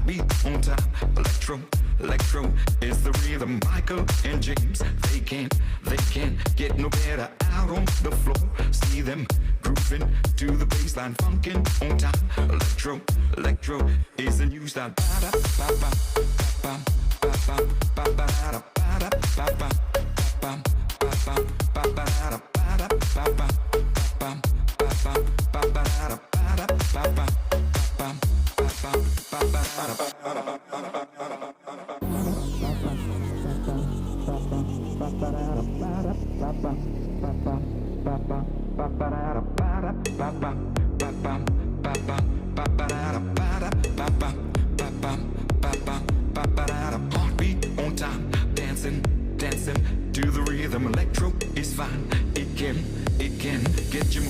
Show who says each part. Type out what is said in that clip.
Speaker 1: Heartbeat on time. Electro is the rhythm. Michael and James, they can't get no better out on the floor. See them grooving to the baseline, funkin' on time. Electro is the new style. Heartbeat on time, dancing to the rhythm. Electro is fine. It can get you